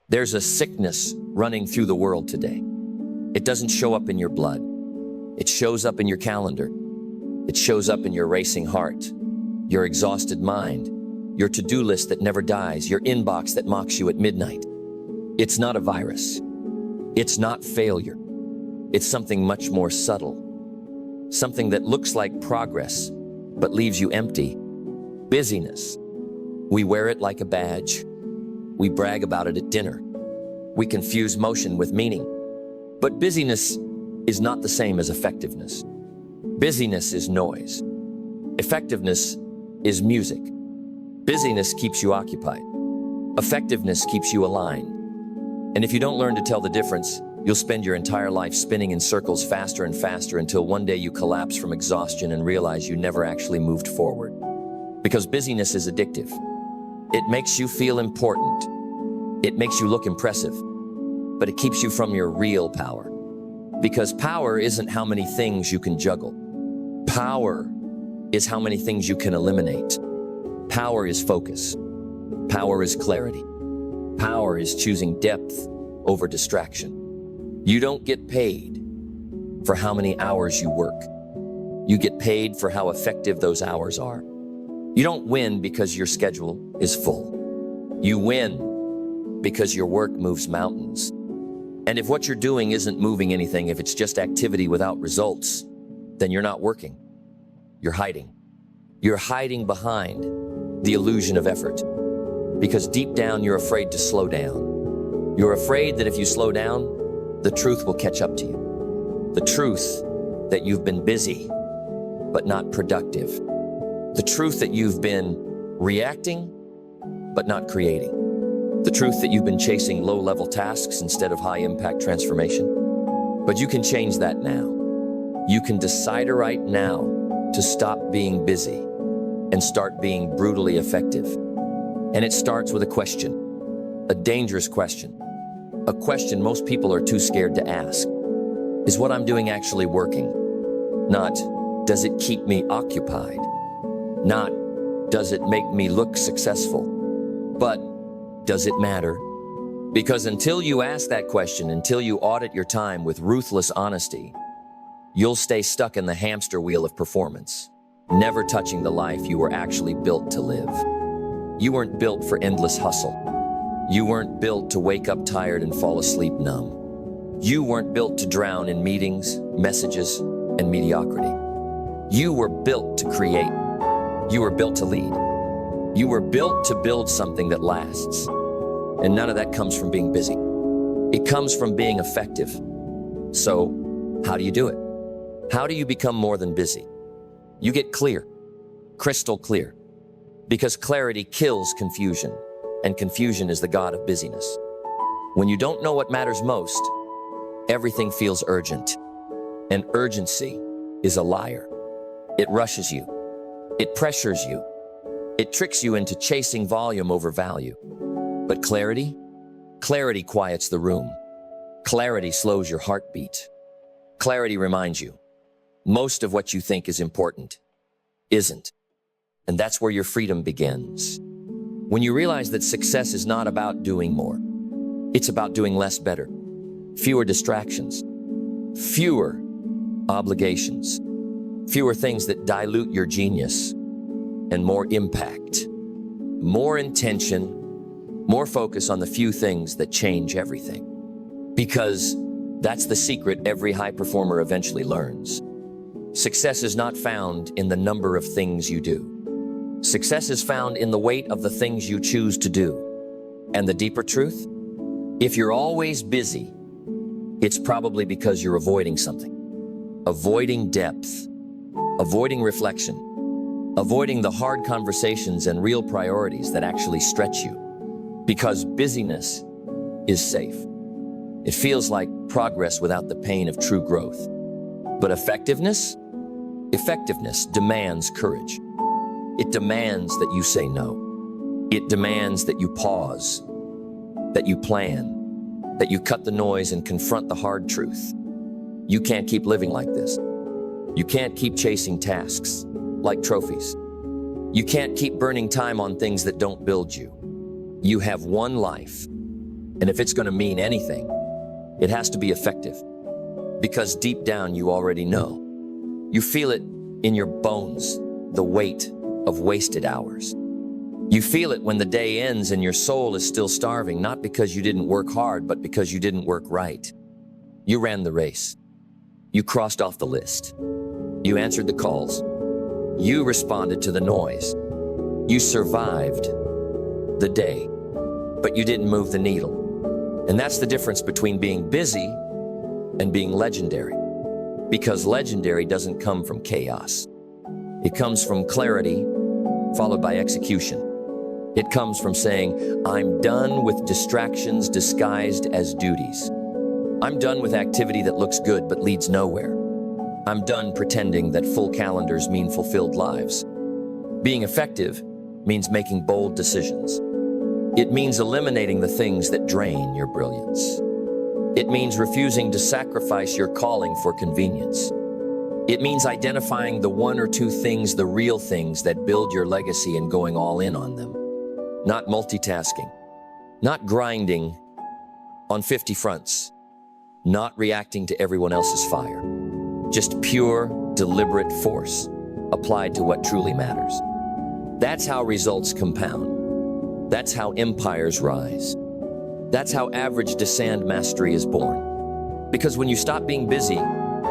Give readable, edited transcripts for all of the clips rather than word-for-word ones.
There's a sickness running through the world today. It doesn't show up in your blood. It shows up in your calendar. It shows up in your racing heart, your exhausted mind, your to-do list that never dies, your inbox that mocks you at midnight. It's not a virus. It's not failure. It's something much more subtle. Something that looks like progress, but leaves you empty. Busyness. We wear it like a badge. We brag about it at dinner. We confuse motion with meaning. But busyness is not the same as effectiveness. Busyness is noise. Effectiveness is music. Busyness keeps you occupied. Effectiveness keeps you aligned. And if you don't learn to tell the difference, you'll spend your entire life spinning in circles faster and faster until one day you collapse from exhaustion and realize you never actually moved forward. Because busyness is addictive. It makes you feel important. It makes you look impressive. But it keeps you from your real power. Because power isn't how many things you can juggle. Power is how many things you can eliminate. Power is focus. Power is clarity. Power is choosing depth over distraction. You don't get paid for how many hours you work. You get paid for how effective those hours are. You don't win because your schedule is full. You win because your work moves mountains. And if what you're doing isn't moving anything, if it's just activity without results, then you're not working. You're hiding. You're hiding behind the illusion of effort. Because deep down, you're afraid to slow down. You're afraid that if you slow down, the truth will catch up to you. The truth that you've been busy, but not productive. The truth that you've been reacting, but not creating. The truth that you've been chasing low-level tasks instead of high-impact transformation. But you can change that now. You can decide right now to stop being busy and start being brutally effective. And it starts with a question, a dangerous question, a question most people are too scared to ask. Is what I'm doing actually working? Not, does it keep me occupied? Not, does it make me look successful? But, does it matter? Because until you ask that question, until you audit your time with ruthless honesty, you'll stay stuck in the hamster wheel of performance, never touching the life you were actually built to live. You weren't built for endless hustle. You weren't built to wake up tired and fall asleep numb. You weren't built to drown in meetings, messages, and mediocrity. You were built to create. You were built to lead. You were built to build something that lasts. And none of that comes from being busy. It comes from being effective. So, how do you do it? How do you become more than busy? You get clear, crystal clear. Because clarity kills confusion, and confusion is the god of busyness. When you don't know what matters most, everything feels urgent. And urgency is a liar. It rushes you. It pressures you. It tricks you into chasing volume over value. But clarity? Clarity quiets the room. Clarity slows your heartbeat. Clarity reminds you, most of what you think is important isn't. And that's where your freedom begins. When you realize that success is not about doing more. It's about doing less better. Fewer distractions. Fewer obligations. Fewer things that dilute your genius. And more impact. More intention. More focus on the few things that change everything. Because that's the secret every high performer eventually learns. Success is not found in the number of things you do. Success is found in the weight of the things you choose to do. And the deeper truth? If you're always busy, it's probably because you're avoiding something. Avoiding depth. Avoiding reflection. Avoiding the hard conversations and real priorities that actually stretch you. Because busyness is safe. It feels like progress without the pain of true growth. But effectiveness? Effectiveness demands courage. It demands that you say no. It demands that you pause, that you plan, that you cut the noise and confront the hard truth. You can't keep living like this. You can't keep chasing tasks like trophies. You can't keep burning time on things that don't build you. You have one life, And if it's going to mean anything, it has to be effective. Because deep down, you already know. You feel it in your bones, the weight of wasted hours. You feel it when the day ends and your soul is still starving, not because you didn't work hard, but because you didn't work right. You ran the race. You crossed off the list. You answered the calls. You responded to the noise. You survived the day, but you didn't move the needle. And that's the difference between being busy and being legendary. Because legendary doesn't come from chaos. It comes from clarity, followed by execution. It comes from saying, I'm done with distractions disguised as duties. I'm done with activity that looks good but leads nowhere. I'm done pretending that full calendars mean fulfilled lives. Being effective means making bold decisions. It means eliminating the things that drain your brilliance. It means refusing to sacrifice your calling for convenience. It means identifying the one or two things, the real things that build your legacy, and going all in on them. Not multitasking, not grinding on 50 fronts, not reacting to everyone else's fire. Just pure, deliberate force applied to what truly matters. That's how results compound. That's how empires rise. That's how average descend mastery is born. Because when you stop being busy,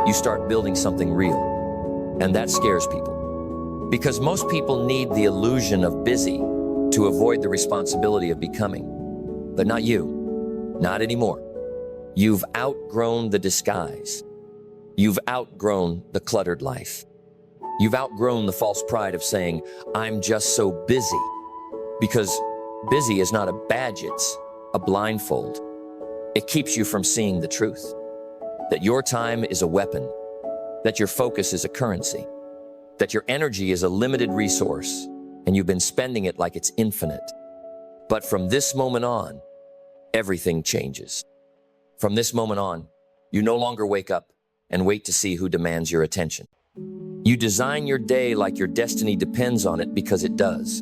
you start building something real. And that scares people. Because most people need the illusion of busy to avoid the responsibility of becoming. But not you. Not anymore. You've outgrown the disguise. You've outgrown the cluttered life. You've outgrown the false pride of saying, I'm just so busy. Because busy is not a badge, it's a blindfold. It keeps you from seeing the truth. That your time is a weapon. That your focus is a currency. That your energy is a limited resource, and you've been spending it like it's infinite. But from this moment on, everything changes. From this moment on, you no longer wake up and wait to see who demands your attention. You design your day like your destiny depends on it, because it does.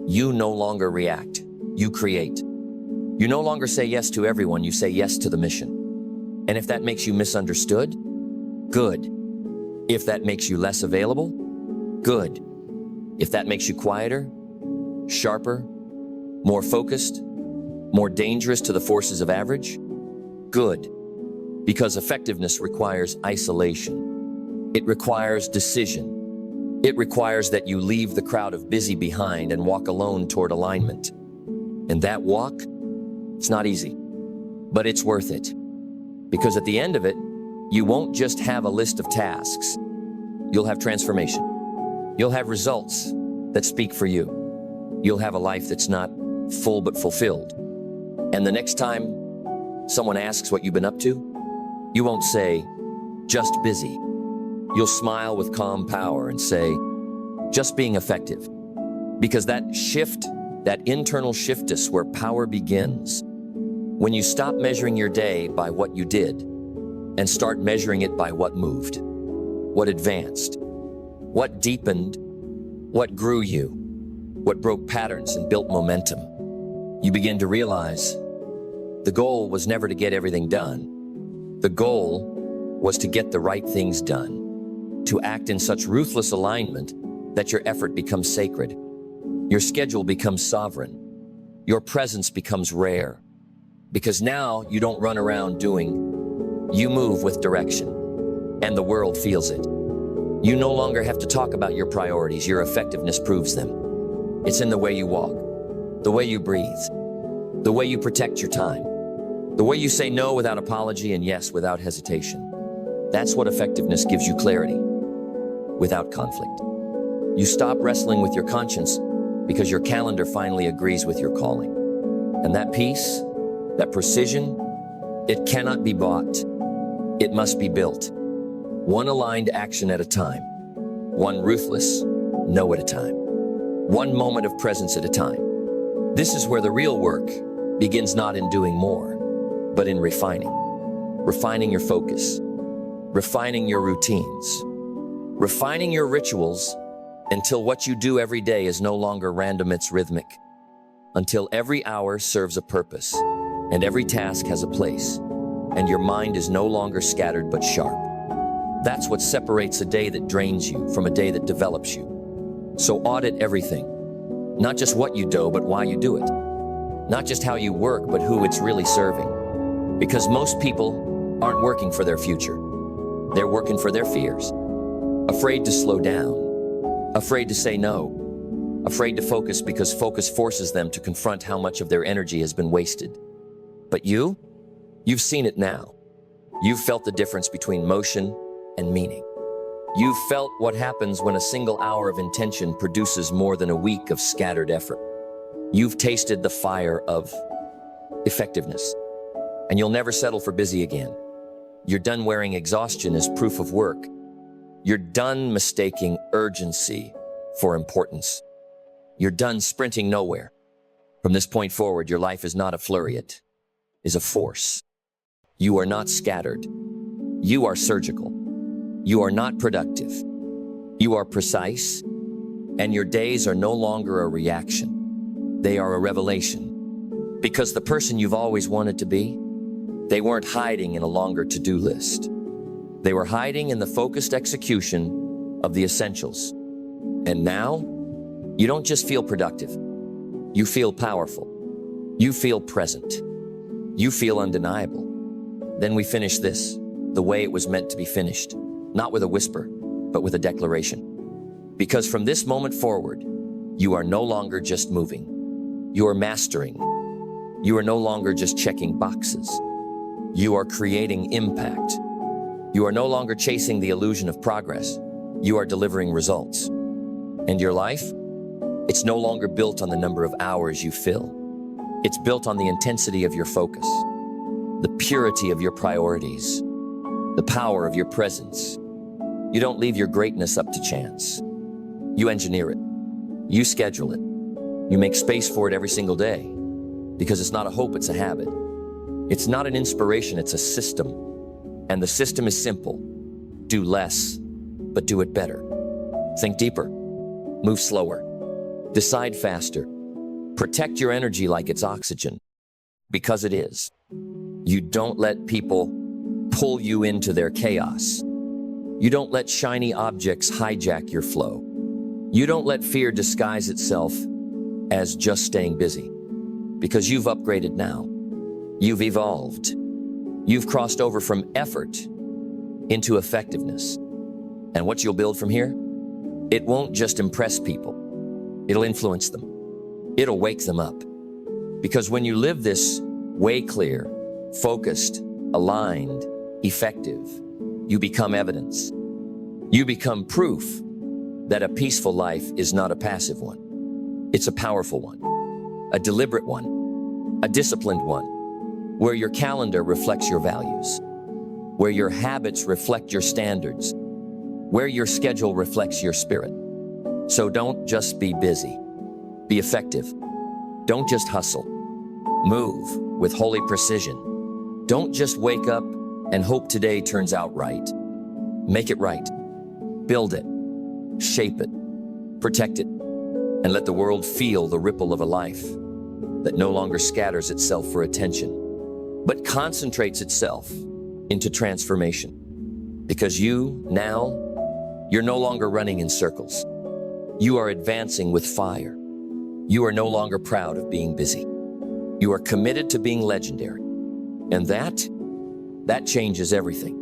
You no longer react, you create. You no longer say yes to everyone, you say yes to the mission. And if that makes you misunderstood, good. If that makes you less available, good. If that makes you quieter, sharper, more focused, more dangerous to the forces of average, good. Because effectiveness requires isolation. It requires decision. It requires that you leave the crowd of busy behind and walk alone toward alignment. And that walk, it's not easy, but it's worth it. Because at the end of it, you won't just have a list of tasks. You'll have transformation. You'll have results that speak for you. You'll have a life that's not full but fulfilled. And the next time someone asks what you've been up to, you won't say, just busy. You'll smile with calm power and say, just being effective. Because that shift, that internal shift is where power begins. When you stop measuring your day by what you did and start measuring it by what moved, what advanced, what deepened, what grew you, what broke patterns and built momentum, you begin to realize the goal was never to get everything done. The goal was to get the right things done, to act in such ruthless alignment that your effort becomes sacred, your schedule becomes sovereign, your presence becomes rare. Because now you don't run around doing, you move with direction, and the world feels it. You no longer have to talk about your priorities, your effectiveness proves them. It's in the way you walk, the way you breathe, the way you protect your time, the way you say no without apology and yes without hesitation. That's what effectiveness gives you: clarity without conflict. You stop wrestling with your conscience because your calendar finally agrees with your calling. And that peace, that precision, it cannot be bought. It must be built. One aligned action at a time. One ruthless no at a time. One moment of presence at a time. This is where the real work begins, not in doing more, but in refining. Refining your focus. Refining your routines. Refining your rituals until what you do every day is no longer random, it's rhythmic. Until every hour serves a purpose. and every task has a place, and your mind is no longer scattered but sharp. That's what separates a day that drains you from a day that develops you. So audit everything, not just what you do, but why you do it. Not just how you work, but who it's really serving. Because most people aren't working for their future. They're working for their fears. Afraid to slow down, afraid to say no, afraid to focus because focus forces them to confront how much of their energy has been wasted. But you've seen it now. You've felt the difference between motion and meaning. You've felt what happens when a single hour of intention produces more than a week of scattered effort. You've tasted the fire of effectiveness, and you'll never settle for busy again. You're done wearing exhaustion as proof of work. You're done mistaking urgency for importance. You're done sprinting nowhere. From this point forward, your life is not a flurry, it is a force. You are not scattered. You are surgical. You are not productive. You are precise, and your days are no longer a reaction. They are a revelation. Because the person you've always wanted to be, they weren't hiding in a longer to-do list. They were hiding in the focused execution of the essentials. And now, you don't just feel productive. You feel powerful. You feel present. You feel undeniable. Then we finish this the way it was meant to be finished. Not with a whisper, but with a declaration. Because from this moment forward, you are no longer just moving. You are mastering. You are no longer just checking boxes. You are creating impact. You are no longer chasing the illusion of progress. You are delivering results. And your life? It's no longer built on the number of hours you fill. It's built on the intensity of your focus, the purity of your priorities, the power of your presence. You don't leave your greatness up to chance. You engineer it. You schedule it. You make space for it every single day. Because it's not a hope, it's a habit. It's not an inspiration, it's a system. And the system is simple. Do less, but do it better. Think deeper. Move slower. Decide faster. Protect your energy like it's oxygen. Because it is. You don't let people pull you into their chaos. You don't let shiny objects hijack your flow. You don't let fear disguise itself as just staying busy. Because you've upgraded now. You've evolved. You've crossed over from effort into effectiveness. And what you'll build from here? It won't just impress people. It'll influence them. It'll wake them up. Because when you live this way clear, focused, aligned, effective, you become evidence. You become proof that a peaceful life is not a passive one. It's a powerful one, a deliberate one, a disciplined one, where your calendar reflects your values, where your habits reflect your standards, where your schedule reflects your spirit. So don't just be busy. Be effective. Don't just hustle. Move with holy precision. Don't just wake up and hope today turns out right. Make it right. Build it. Shape it. Protect it. And let the world feel the ripple of a life that no longer scatters itself for attention, but concentrates itself into transformation. Because you're no longer running in circles. You are advancing with fire. You are no longer proud of being busy. You are committed to being legendary. And that changes everything.